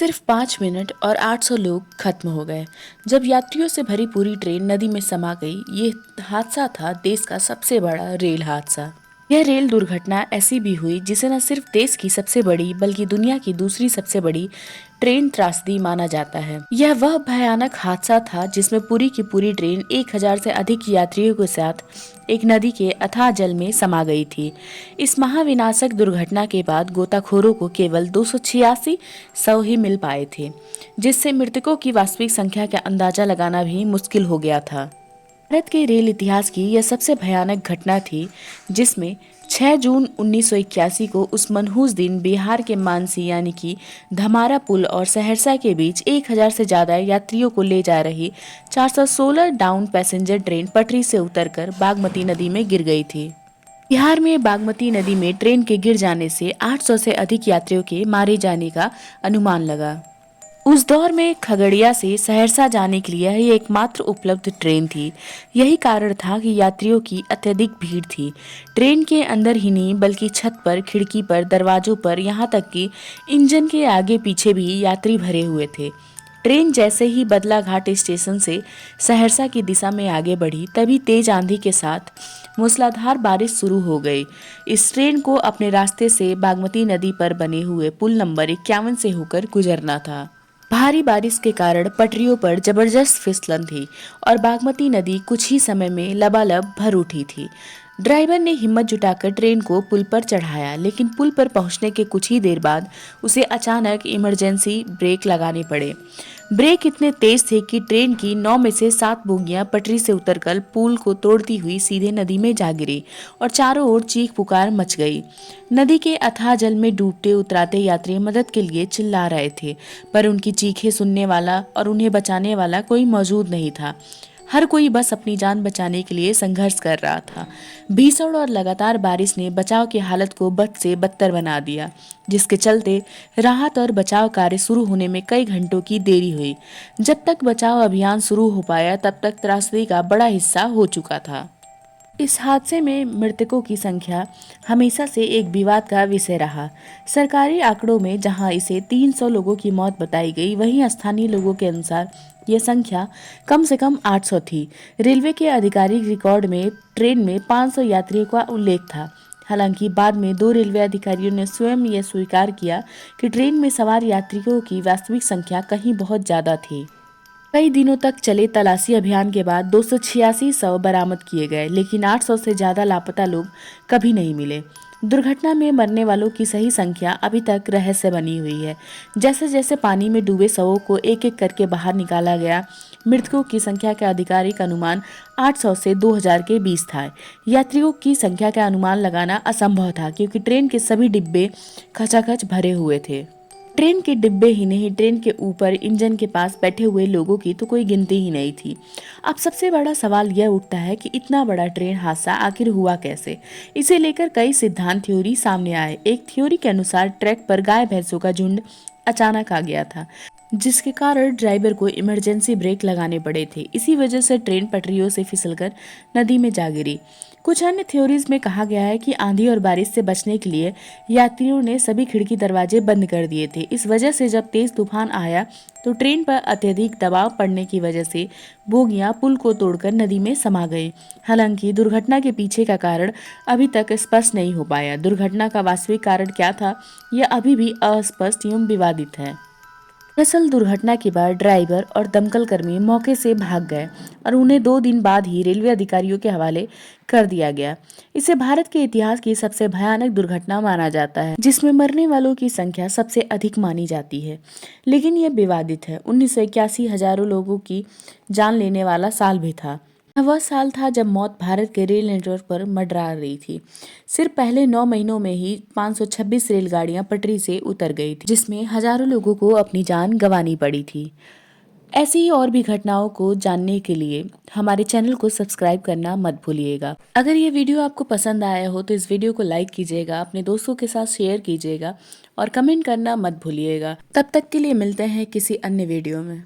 सिर्फ 5 मिनट और 800 लोग खत्म हो गए जब यात्रियों से भरी पूरी ट्रेन नदी में समा गई। ये हादसा था देश का सबसे बड़ा रेल हादसा। यह रेल दुर्घटना ऐसी भी हुई जिसे न सिर्फ देश की सबसे बड़ी बल्कि दुनिया की दूसरी सबसे बड़ी ट्रेन त्रासदी माना जाता है। यह वह भयानक हादसा था जिसमें पूरी की पूरी ट्रेन 1000 से अधिक यात्रियों के साथ एक नदी के अथाह जल में समा गई थी। इस महाविनाशक दुर्घटना के बाद गोताखोरों को केवल 286 शव ही मिल पाए थे, जिससे मृतकों की वास्तविक संख्या का अंदाजा लगाना भी मुश्किल हो गया था। भारत के रेल इतिहास की यह सबसे भयानक घटना थी, जिसमें 6 जून 1981 को उस मनहूस दिन बिहार के मानसी यानी कि धमारा पुल और सहरसा के बीच 1000 से ज्यादा यात्रियों को ले जा रही 416 डाउन पैसेंजर ट्रेन पटरी से उतरकर बागमती नदी में गिर गई थी। बिहार में बागमती नदी में ट्रेन के गिर जाने से 800 से अधिक यात्रियों के मारे जाने का अनुमान लगा। उस दौर में खगड़िया से सहरसा जाने के लिए यह एकमात्र उपलब्ध ट्रेन थी। यही कारण था कि यात्रियों की अत्यधिक भीड़ थी। ट्रेन के अंदर ही नहीं बल्कि छत पर, खिड़की पर, दरवाजों पर, यहाँ तक कि इंजन के आगे पीछे भी यात्री भरे हुए थे। ट्रेन जैसे ही बदलाघाट स्टेशन से सहरसा की दिशा में आगे बढ़ी, तभी तेज आंधी के साथ मूसलाधार बारिश शुरू हो गई। इस ट्रेन को अपने रास्ते से बागमती नदी पर बने हुए पुल नंबर 51 से होकर गुजरना था। भारी बारिश के कारण पटरियों पर जबरदस्त फिसलन थी और बागमती नदी कुछ ही समय में लबालब भर उठी थी। ड्राइवर ने हिम्मत जुटाकर ट्रेन को पुल पर चढ़ाया, लेकिन पुल पर पहुंचने के कुछ ही देर बाद उसे अचानक इमरजेंसी ब्रेक लगाने पड़े। ब्रेक इतने तेज थे कि ट्रेन की 9 में से 7 बोगियां पटरी से उतरकर पुल को तोड़ती हुई सीधे नदी में जा गिरी और चारों ओर चीख पुकार मच गई। नदी के अथाह जल में डूबते उतराते यात्री मदद के लिए चिल्ला रहे थे, पर उनकी चीखें सुनने वाला और उन्हें बचाने वाला कोई मौजूद नहीं था। हर कोई बस अपनी जान बचाने के लिए संघर्ष कर रहा था। भीषण और लगातार बारिश ने बचाव की हालत को बद से बदतर बना दिया, जिसके चलते राहत और बचाव कार्य शुरू होने में कई घंटों की देरी हुई। जब तक बचाव अभियान शुरू हो पाया, तब तक त्रासदी का बड़ा हिस्सा हो चुका था। इस हादसे में मृतकों की संख्या हमेशा से एक विवाद का विषय रहा। सरकारी आंकड़ों में जहां इसे 300 लोगों की मौत बताई गई, वहीं स्थानीय लोगों के अनुसार यह संख्या कम से कम 800 थी। रेलवे के आधिकारिक रिकॉर्ड में ट्रेन में 500 यात्रियों का उल्लेख था। हालांकि बाद में 2 रेलवे अधिकारियों ने स्वयं यह स्वीकार किया कि ट्रेन में सवार यात्रियों की वास्तविक संख्या कहीं बहुत ज्यादा थी। कई दिनों तक चले तलाशी अभियान के बाद 286 शव बरामद किए गए, लेकिन 800 से ज्यादा लापता लोग कभी नहीं मिले। दुर्घटना में मरने वालों की सही संख्या अभी तक रहस्य बनी हुई है। जैसे जैसे पानी में डूबे शवों को एक एक करके बाहर निकाला गया, मृतकों की संख्या का आधिकारिक अनुमान 800 से 2000 के बीच था। यात्रियों की संख्या का अनुमान लगाना असंभव था, क्योंकि ट्रेन के सभी डिब्बे खचाखच भरे हुए थे। ट्रेन के डिब्बे ही नहीं, ट्रेन के ऊपर इंजन के पास बैठे हुए लोगों की तो कोई गिनती ही नहीं थी। अब सबसे बड़ा सवाल यह उठता है कि इतना बड़ा ट्रेन हादसा आखिर हुआ कैसे। इसे लेकर कई सिद्धांत थ्योरी सामने आए। एक थ्योरी के अनुसार ट्रैक पर गाय भैंसों का झुंड अचानक आ गया था, जिसके कारण ड्राइवर को इमरजेंसी ब्रेक लगाने पड़े थे। इसी वजह से ट्रेन पटरियों से फिसलकर नदी में जा गिरी। कुछ अन्य थ्योरीज में कहा गया है कि आंधी और बारिश से बचने के लिए यात्रियों ने सभी खिड़की दरवाजे बंद कर दिए थे। इस वजह से जब तेज तूफान आया तो ट्रेन पर अत्यधिक दबाव पड़ने की वजह से बोगियां पुल को तोड़कर नदी में समा गई। हालांकि दुर्घटना के पीछे का कारण अभी तक स्पष्ट नहीं हो पाया। दुर्घटना का वास्तविक कारण क्या था, यह अभी भी अस्पष्ट एवं विवादित है। दरअसल दुर्घटना के बाद ड्राइवर और दमकल कर्मी मौके से भाग गए और उन्हें 2 दिन बाद ही रेलवे अधिकारियों के हवाले कर दिया गया। इसे भारत के इतिहास की सबसे भयानक दुर्घटना माना जाता है, जिसमें मरने वालों की संख्या सबसे अधिक मानी जाती है। लेकिन यह विवादित है। 1981 हजारों लोगों की जान लेने वाला साल भी था। वह साल था जब मौत भारत के रेल नेटवर्क पर मंडरा रही थी। सिर्फ पहले 9 महीनों में ही 526 रेलगाड़ियां पटरी से उतर गई थी, जिसमें हजारों लोगों को अपनी जान गंवानी पड़ी थी। ऐसी ही और भी घटनाओं को जानने के लिए हमारे चैनल को सब्सक्राइब करना मत भूलिएगा। अगर ये वीडियो आपको पसंद आया हो तो इस वीडियो को लाइक कीजिएगा, अपने दोस्तों के साथ शेयर कीजिएगा और कमेंट करना मत भूलिएगा। तब तक के लिए मिलते हैं किसी अन्य वीडियो में।